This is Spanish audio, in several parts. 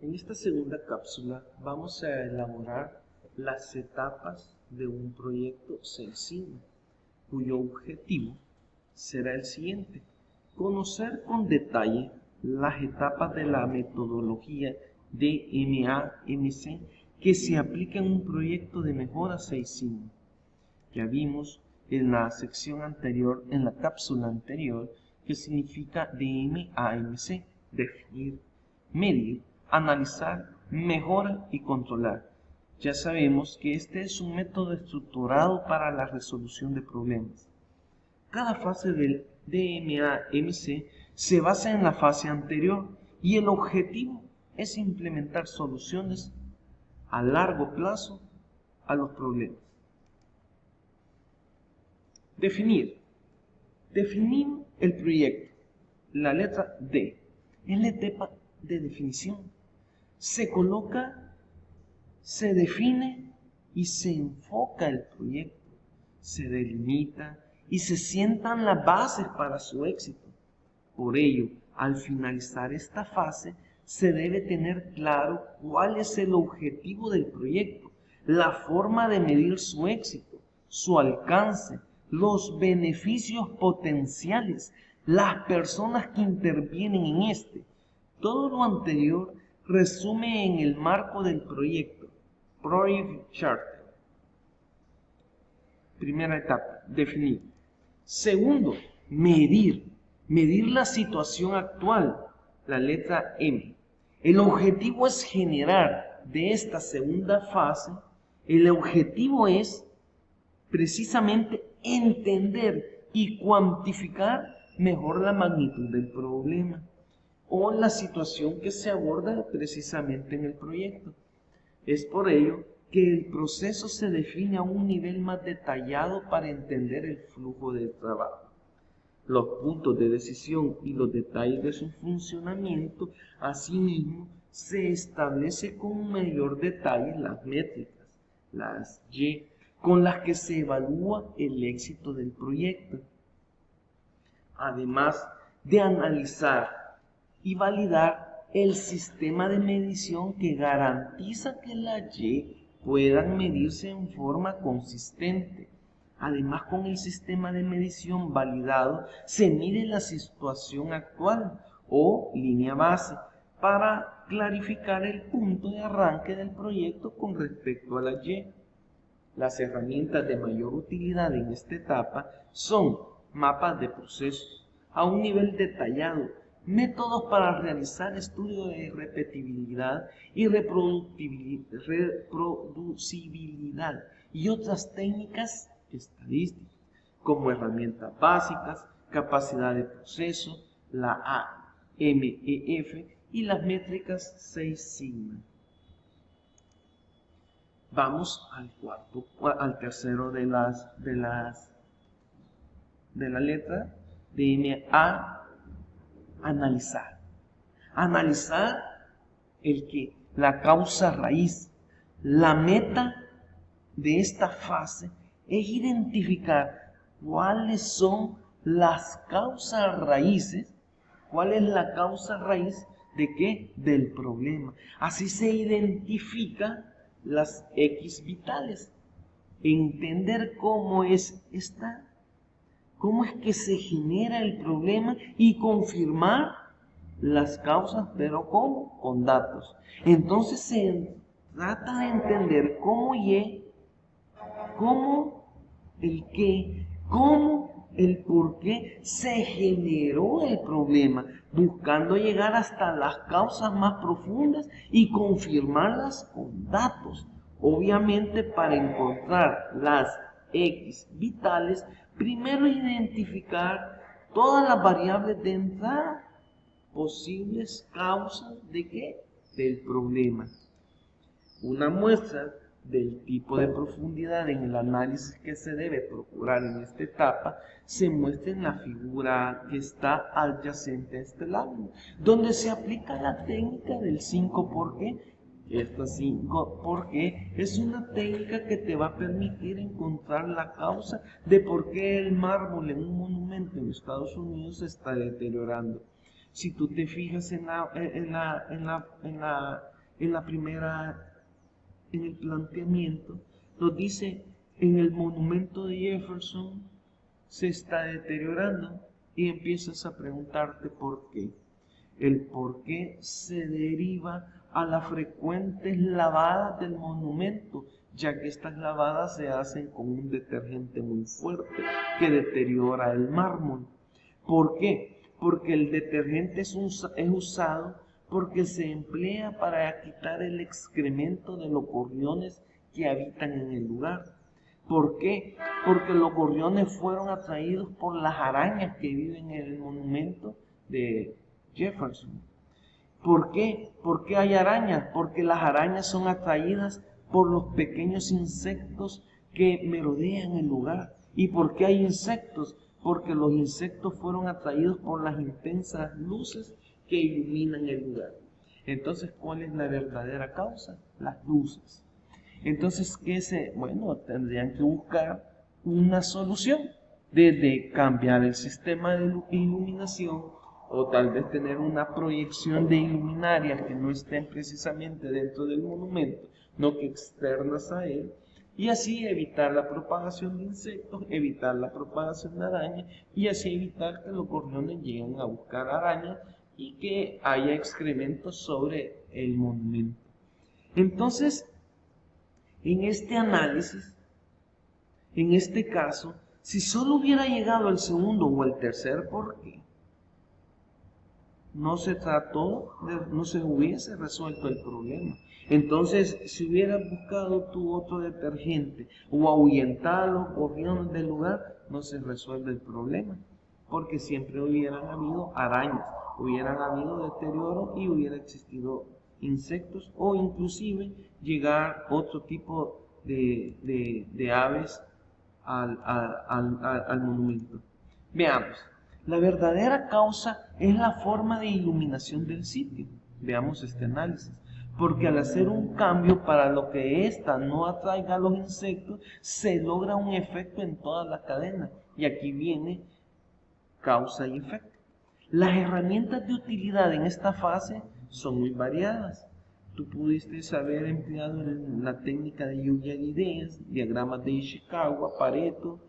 En esta segunda cápsula vamos a elaborar las etapas de un proyecto 6 Sigma, cuyo objetivo será el siguiente: conocer con detalle las etapas de la metodología de DMA-MC que se aplica en un proyecto de mejora 6 Sigma. Ya vimos en la sección anterior, en la cápsula anterior, que significa DMA-MC: definir, medir, analizar, mejora y controlar. Ya sabemos que este es un método estructurado para la resolución de problemas. Cada fase del DMA-MC se basa en la fase anterior y el objetivo es implementar soluciones a largo plazo a los problemas. Definir. Definimos el proyecto. La letra D es la etapa de definición. Se coloca, se define y se enfoca el proyecto. Se delimita y se sientan las bases para su éxito. Por ello, al finalizar esta fase, se debe tener claro cuál es el objetivo del proyecto, la forma de medir su éxito, su alcance, los beneficios potenciales, las personas que intervienen en este. Todo lo anterior resume en el marco del proyecto, Project Charter. Primera etapa, definir. Segundo, medir. Medir la situación actual, la letra M. El objetivo es generar de esta segunda fase, el objetivo es precisamente entender y cuantificar mejor la magnitud del problema o la situación que se aborda precisamente en el proyecto. Es por ello que el proceso se define a un nivel más detallado para entender el flujo del trabajo, los puntos de decisión y los detalles de su funcionamiento. Asimismo, se establece con mayor detalle las métricas, las Y, con las que se evalúa el éxito del proyecto. Además de analizar y validar el sistema de medición que garantiza que las Y puedan medirse en forma consistente. Además, con el sistema de medición validado, se mide la situación actual o línea base para clarificar el punto de arranque del proyecto con respecto a la Y. Las herramientas de mayor utilidad en esta etapa son mapas de procesos a un nivel detallado, métodos para realizar estudios de repetibilidad y reproducibilidad y otras técnicas estadísticas, como herramientas básicas, capacidad de proceso, la AMEF y las métricas 6 Sigma. Vamos al tercero de la letra de a analizar. Analizar la causa raíz. La meta de esta fase es identificar cuáles son las causas raíces. ¿Cuál es la causa raíz de qué? Del problema. Así se identifica las X vitales. Entender cómo es que se genera el problema y confirmar las causas, pero ¿cómo? Con datos. Entonces se trata de entender cómo Y, cómo el qué, cómo el por qué se generó el problema, buscando llegar hasta las causas más profundas y confirmarlas con datos. Obviamente, para encontrar las X vitales, primero identificar todas las variables de entrada, posibles causas de qué? Del problema. Una muestra del tipo de profundidad en el análisis que se debe procurar en esta etapa se muestra en la figura que está adyacente a este lámina, donde se aplica la técnica del 5 por qué. Esta 5 por qué es una técnica que te va a permitir encontrar la causa de por qué el mármol en un monumento en Estados Unidos se está deteriorando. Si tú te fijas en la en el planteamiento, nos dice, en el monumento de Jefferson se está deteriorando, y empiezas a preguntarte por qué. El por qué se deriva a las frecuentes lavadas del monumento, ya que estas lavadas se hacen con un detergente muy fuerte que deteriora el mármol. ¿Por qué? Porque el detergente es usado porque se emplea para quitar el excremento de los gorriones que habitan en el lugar. ¿Por qué? Porque los gorriones fueron atraídos por las arañas que viven en el monumento de Jefferson. ¿Por qué? ¿Por qué hay arañas? Porque las arañas son atraídas por los pequeños insectos que merodean el lugar. ¿Y por qué hay insectos? Porque los insectos fueron atraídos por las intensas luces que iluminan el lugar. Entonces, ¿cuál es la verdadera causa? Las luces. Entonces, bueno, tendrían que buscar una solución, desde cambiar el sistema de iluminación, o tal vez tener una proyección de iluminarias que no estén precisamente dentro del monumento, no que externas a él, y así evitar la propagación de insectos, evitar la propagación de arañas, y así evitar que los gorriones lleguen a buscar arañas y que haya excrementos sobre el monumento. Entonces, en este análisis, en este caso, si solo hubiera llegado el segundo o el tercer por qué, no se hubiese resuelto el problema. Entonces, si hubieras buscado tú otro detergente o ahuyentar a los gorriones del lugar, no se resuelve el problema, porque siempre hubieran habido arañas, hubieran habido deterioro y hubiera existido insectos, o inclusive llegar otro tipo de aves al monumento. Veamos, la verdadera causa es la forma de iluminación del sitio. Veamos este análisis. Porque al hacer un cambio para lo que ésta no atraiga a los insectos, se logra un efecto en toda la cadena. Y aquí viene causa y efecto. Las herramientas de utilidad en esta fase son muy variadas. Tú pudiste haber empleado la técnica de lluvia de ideas, diagramas de Ishikawa, Pareto,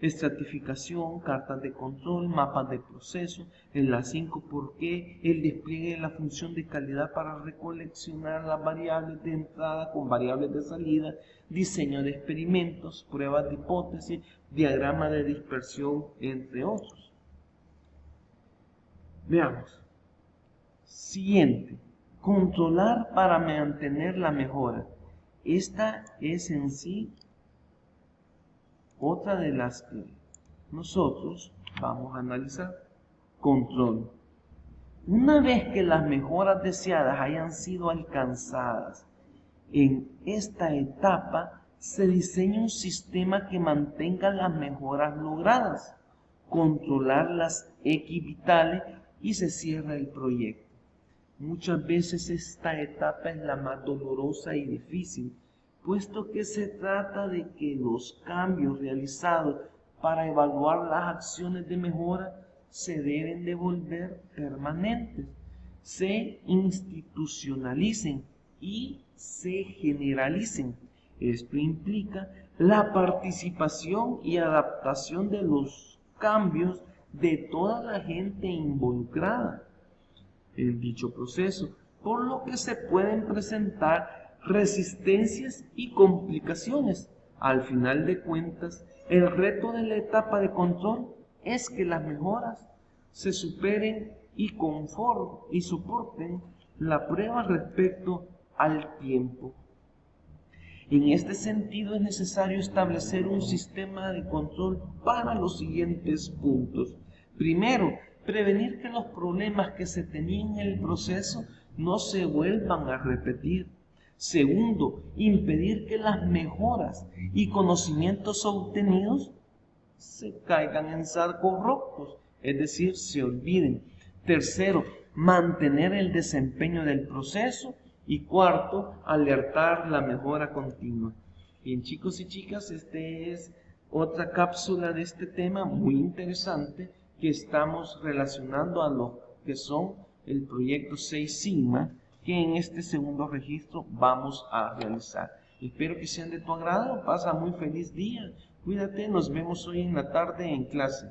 estratificación, cartas de control, mapas de proceso, en las 5 por qué, el despliegue de la función de calidad para recoleccionar las variables de entrada con variables de salida, diseño de experimentos, pruebas de hipótesis, diagrama de dispersión, entre otros. Veamos. Siguiente. Controlar para mantener la mejora. Esta es en sí otra de las que nosotros vamos a analizar. Control. Una vez que las mejoras deseadas hayan sido alcanzadas, en esta etapa se diseña un sistema que mantenga las mejoras logradas, controlar las X vitales y se cierra el proyecto. Muchas veces esta etapa es la más dolorosa y difícil, puesto que se trata de que los cambios realizados para evaluar las acciones de mejora se deben de volver permanentes, se institucionalicen y se generalicen. Esto implica la participación y adaptación de los cambios de toda la gente involucrada en dicho proceso, por lo que se pueden presentar resistencias y complicaciones. Al final de cuentas, el reto de la etapa de control es que las mejoras se superen y soporten la prueba respecto al tiempo. En este sentido es necesario establecer un sistema de control para los siguientes puntos. Primero, prevenir que los problemas que se tenían en el proceso no se vuelvan a repetir. Segundo, impedir que las mejoras y conocimientos obtenidos se caigan en sacos rotos, es decir, se olviden. Tercero, mantener el desempeño del proceso. Y cuarto, alertar la mejora continua. Bien, chicos y chicas, esta es otra cápsula de este tema muy interesante que estamos relacionando a lo que son el proyecto 6 Sigma que en este segundo registro vamos a realizar. Espero que sean de tu agrado. Pasa muy feliz día. Cuídate, nos vemos hoy en la tarde en clase.